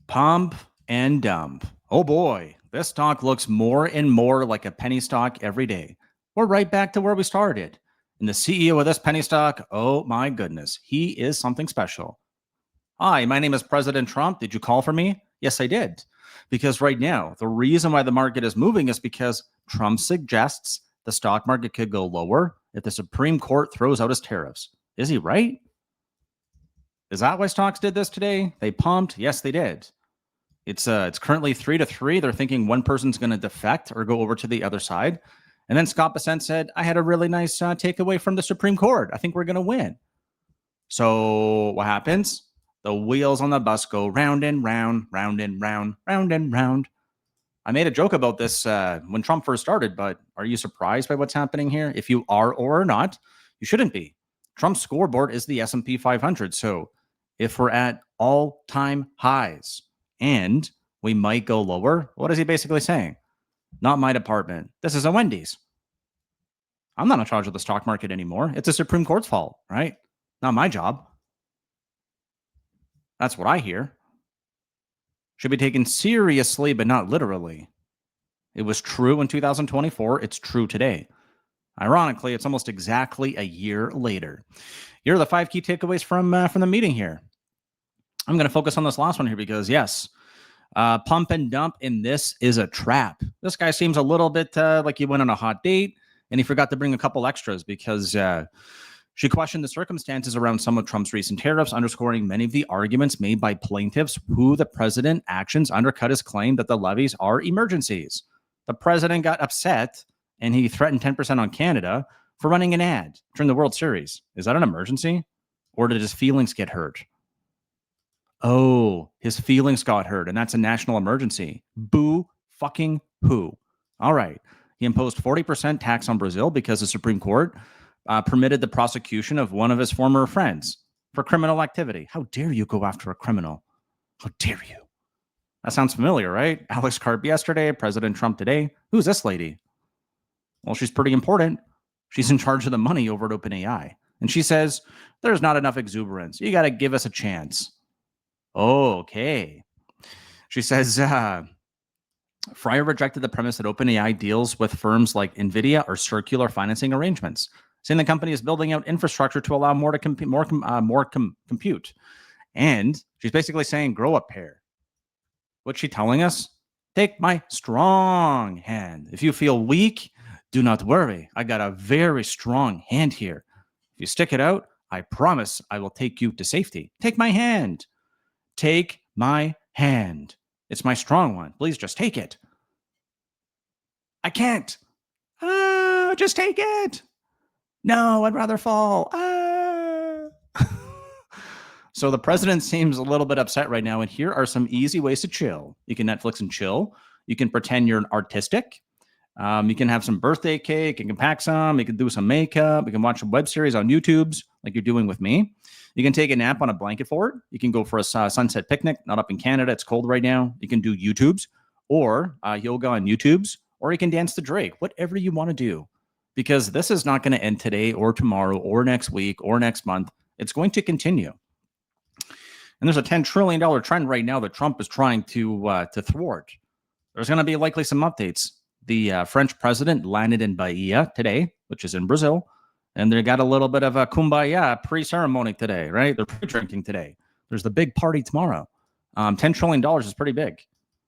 Pump and dump. Oh boy, this stock looks more and more like a penny stock every day. We're right back to where we started. And the CEO of this penny stock, oh my goodness, he is something special. Hi, my name is President Trump. Did you call for me? Yes, I did. Because right now, the reason why the market is moving is because Trump suggests the stock market could go lower if the Supreme Court throws out his tariffs. Is he right? Is that why stocks did this today? They pumped? Yes, they did. It's currently 3-3. They're thinking one person's going to defect or go over to the other side. And then Scott Bessent said, I had a really nice takeaway from the Supreme Court. I think we're going to win. So what happens? The wheels on the bus go round and round, round and round, round and round. I made a joke about this when Trump first started, but are you surprised by what's happening here? If you are or are not, you shouldn't be. Trump's scoreboard is the S&P 500. So if we're at all-time highs and we might go lower, what is he basically saying? Not my department. This is a Wendy's. I'm not in charge of the stock market anymore. It's the Supreme Court's fault, right? Not my job. That's what I hear. Should be taken seriously, but not literally. It was true in 2024. It's true today. Ironically, it's almost exactly a year later. Here are the 5 key takeaways from the meeting here. I'm going to focus on this last one here because, yes, pump and dump, and this is a trap. This guy seems a little bit like he went on a hot date, and he forgot to bring a couple extras because she questioned the circumstances around some of Trump's recent tariffs, underscoring many of the arguments made by plaintiffs who the president's actions undercut his claim that the levies are emergencies. The president got upset, and he threatened 10% on Canada for running an ad during the World Series. Is that an emergency? Or did his feelings get hurt? Oh, his feelings got hurt, and that's a national emergency. Boo fucking who? All right. He imposed 40% tax on Brazil because the Supreme Court permitted the prosecution of one of his former friends for criminal activity. How dare you go after a criminal? How dare you? That sounds familiar, right? Alex Karp yesterday, President Trump today. Who's this lady? Well, she's pretty important. She's in charge of the money over at OpenAI. And she says, there's not enough exuberance. You got to give us a chance. Okay. She says, Fryer rejected the premise that OpenAI deals with firms like NVIDIA or circular financing arrangements, saying the company is building out infrastructure to allow more to compute. And she's basically saying, grow a pair. What's she telling us? Take my strong hand. If you feel weak, do not worry. I got a very strong hand here. If you stick it out, I promise I will take you to safety. Take my hand. Take my hand. It's my strong one. Please just take it. I can't. Just take it. No, I'd rather fall. So the president seems a little bit upset right now, and here are some easy ways to chill. You can Netflix and chill. You can pretend you're an artistic. You can have some birthday cake. You can pack some. You can do some makeup. You can watch a web series on YouTube's like you're doing with me. You can take a nap on a blanket fort. You can go for a sunset picnic. Not up in Canada. It's cold right now. You can do YouTube's or yoga on YouTube's, or you can dance to Drake. Whatever you want to do, because this is not going to end today or tomorrow or next week or next month. It's going to continue. And there's a $10 trillion trend right now that Trump is trying to thwart. There's going to be likely some updates. The French president landed in Bahia today, which is in Brazil, and they got a little bit of a kumbaya pre-ceremony today, right? They're pre-drinking today. There's the big party tomorrow. $10 trillion is pretty big.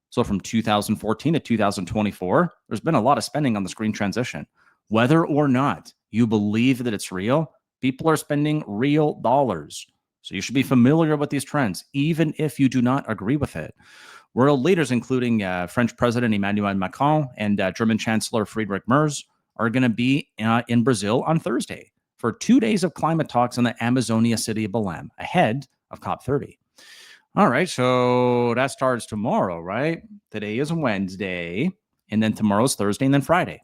So from 2014 to 2024, there's been a lot of spending on this green transition. Whether or not you believe that it's real, people are spending real dollars. So you should be familiar with these trends, even if you do not agree with it. World leaders, including French President Emmanuel Macron and German Chancellor Friedrich Merz, are going to be in Brazil on Thursday for 2 days of climate talks in the Amazonia city of Belém, ahead of COP30. All right, so that starts tomorrow, right? Today is Wednesday, and then tomorrow's Thursday, and then Friday.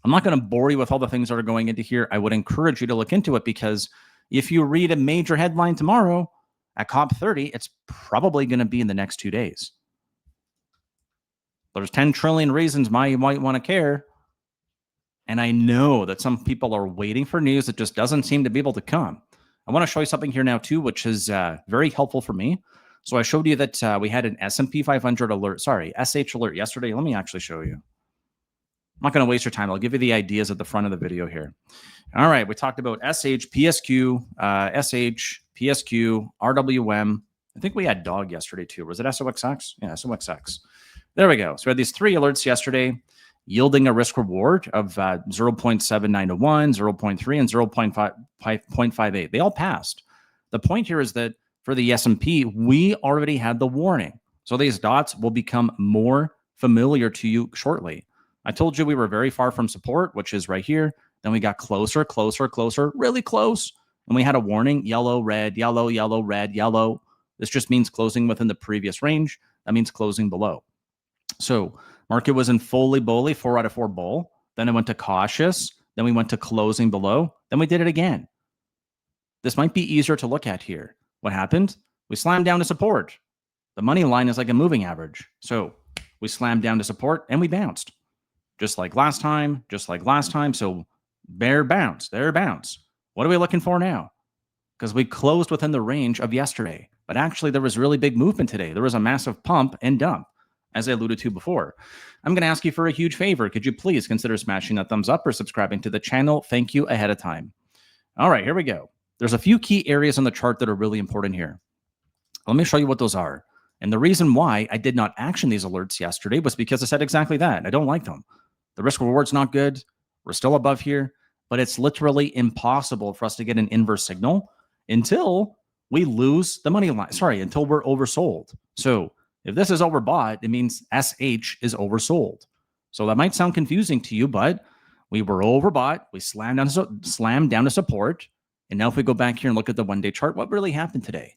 I'm not going to bore you with all the things that are going into here. I would encourage you to look into it, because if you read a major headline tomorrow at COP30, it's probably going to be in the next 2 days. There's 10 trillion reasons why you might want to care. And I know that some people are waiting for news that just doesn't seem to be able to come. I want to show you something here now, too, which is very helpful for me. So I showed you that we had an S&P 500 alert, SH alert yesterday. Let me actually show you. I'm not going to waste your time. I'll give you the ideas at the front of the video here. All right, we talked about SH, PSQ, SH, PSQ, RWM. I think we had dog yesterday too. Was it SOXX? Yeah, SOXX. There we go. So we had these 3 alerts yesterday, yielding a risk reward of 0.79 to 1, 0.3, and 0.58. They all passed. The point here is that for the S&P, we already had the warning. So these dots will become more familiar to you shortly. I told you we were very far from support, which is right here. Then we got closer, really close. And we had a warning, yellow, red, yellow, yellow, red, yellow. This just means closing within the previous range. That means closing below. So market was in fully bully, 4 out of 4 bull. Then it went to cautious. Then we went to closing below. Then we did it again. This might be easier to look at here. What happened? We slammed down to support. The money line is like a moving average. So we slammed down to support and we bounced. Just like last time. So there bounce. What are we looking for now? Because we closed within the range of yesterday. But actually, there was really big movement today. There was a massive pump and dump, as I alluded to before. I'm going to ask you for a huge favor. Could you please consider smashing that thumbs up or subscribing to the channel? Thank you ahead of time. All right, here we go. There's a few key areas on the chart that are really important here. Let me show you what those are. And the reason why I did not action these alerts yesterday was because I said exactly that. I don't like them. The risk reward's not good. We're still above here, but it's literally impossible for us to get an inverse signal until we lose the money line. Until we're oversold. So if this is overbought, it means SH is oversold. So that might sound confusing to you, but we were overbought. We slammed down to support. And now if we go back here and look at the one-day chart, what really happened today?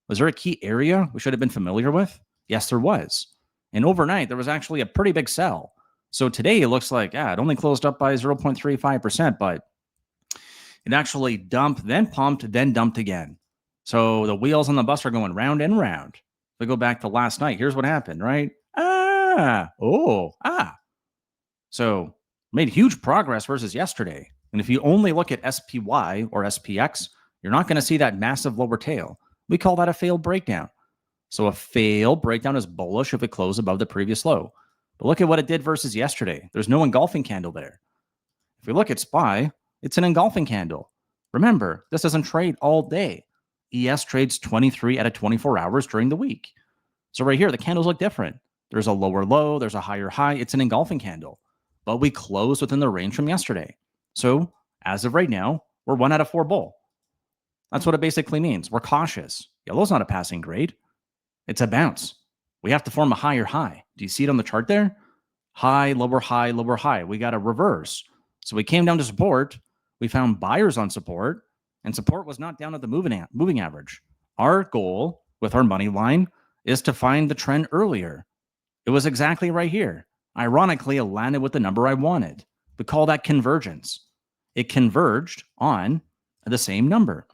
Was there a key area we should have been familiar with? Yes, there was. And overnight, there was actually a pretty big sell. So today it looks like, it only closed up by 0.35%, but it actually dumped, then pumped, then dumped again. So the wheels on the bus are going round and round. If we go back to last night, here's what happened, right? So made huge progress versus yesterday. And if you only look at SPY or SPX, you're not going to see that massive lower tail. We call that a failed breakdown. So a failed breakdown is bullish if it closed above the previous low. But look at what it did versus yesterday. There's no engulfing candle there. If we look at SPY, it's an engulfing candle. Remember, this doesn't trade all day. ES trades 23 out of 24 hours during the week. So right here, the candles look different. There's a lower low, there's a higher high. It's an engulfing candle. But we closed within the range from yesterday. So as of right now, we're 1 out of 4 bull. That's what it basically means. We're cautious. Yellow's not a passing grade. It's a bounce. We have to form a higher high. Do you see it on the chart there? High, lower high, lower high. We got a reverse. So we came down to support. We found buyers on support, and support was not down at the moving average. Our goal with our money line is to find the trend earlier. It was exactly right here. Ironically, it landed with the number I wanted. We call that convergence. It converged on the same number,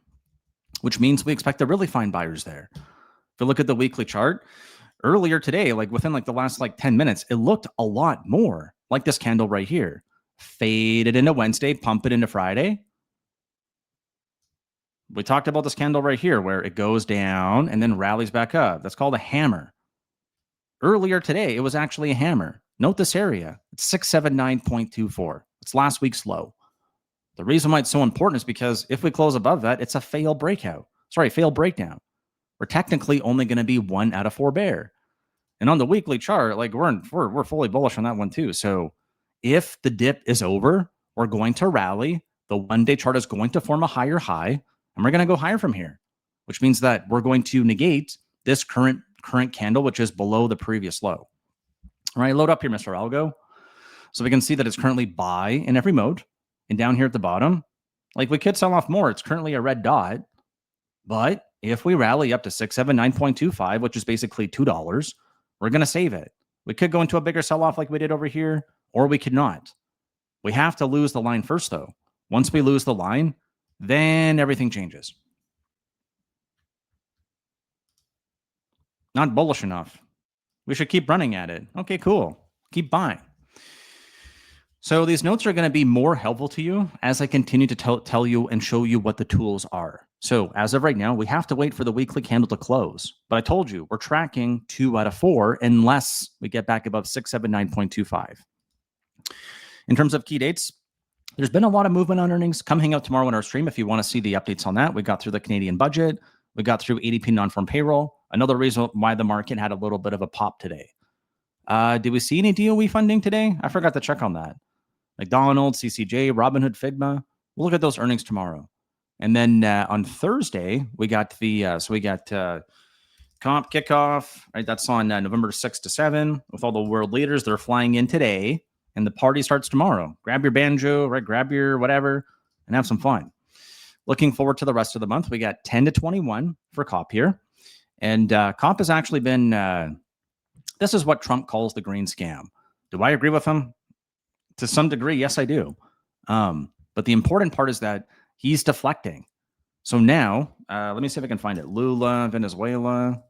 which means we expect to really find buyers there. If you look at the weekly chart, earlier today, like within the last 10 minutes, it looked a lot more like this candle right here. Faded into Wednesday, pump it into Friday. We talked about this candle right here where it goes down and then rallies back up. That's called a hammer. Earlier today, it was actually a hammer. Note this area. It's 679.24. It's last week's low. The reason why it's so important is because if we close above that, it's a failed breakout. Failed breakdown. We're technically only going to be 1 out of 4 bear. And on the weekly chart, we're fully bullish on that one too. So if the dip is over, we're going to rally. The one-day chart is going to form a higher high, and we're going to go higher from here, which means that we're going to negate this current candle, which is below the previous low. All right, load up here, Mr. Algo. So we can see that it's currently buy in every mode. And down here at the bottom, we could sell off more. It's currently a red dot. But if we rally up to 679.25, which is basically $2, we're going to save it. We could go into a bigger sell-off like we did over here, or we could not. We have to lose the line first, though. Once we lose the line, then everything changes. Not bullish enough. We should keep running at it. Okay, cool. Keep buying. So these notes are going to be more helpful to you as I continue to tell you and show you what the tools are. So as of right now, we have to wait for the weekly candle to close. But I told you, we're tracking 2 out of 4 unless we get back above 679.25. In terms of key dates, there's been a lot of movement on earnings. Come hang out tomorrow on our stream if you want to see the updates on that. We got through the Canadian budget. We got through ADP non-farm payroll. Another reason why the market had a little bit of a pop today. Did we see any DOE funding today? I forgot to check on that. McDonald's, CCJ, Robinhood, Figma. We'll look at those earnings tomorrow. And then on Thursday, we got comp kickoff, right? That's on November 6 to 7 with all the world leaders. They're flying in today, and the party starts tomorrow. Grab your banjo, right? Grab your whatever, and have some fun. Looking forward to the rest of the month. We got 10 to 21 for COP here. And COP has actually been, this is what Trump calls the green scam. Do I agree with him? To some degree, yes, I do. But the important part is that he's deflecting. So now, let me see if I can find it. Lula, Venezuela.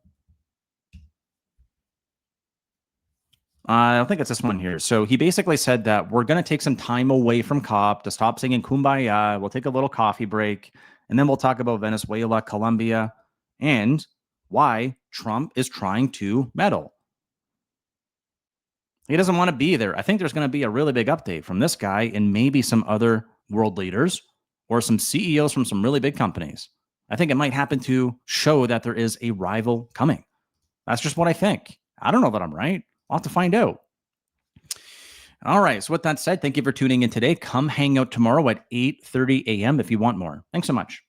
I think it's this one here. So he basically said that we're going to take some time away from COP to stop singing Kumbaya. We'll take a little coffee break, and then we'll talk about Venezuela, Colombia, and why Trump is trying to meddle. He doesn't want to be there. I think there's going to be a really big update from this guy and maybe some other world leaders or some CEOs from some really big companies. I think it might happen to show that there is a rival coming. That's just what I think. I don't know that I'm right. I'll have to find out. All right. So with that said, thank you for tuning in today. Come hang out tomorrow at 8:30 a.m. if you want more. Thanks so much.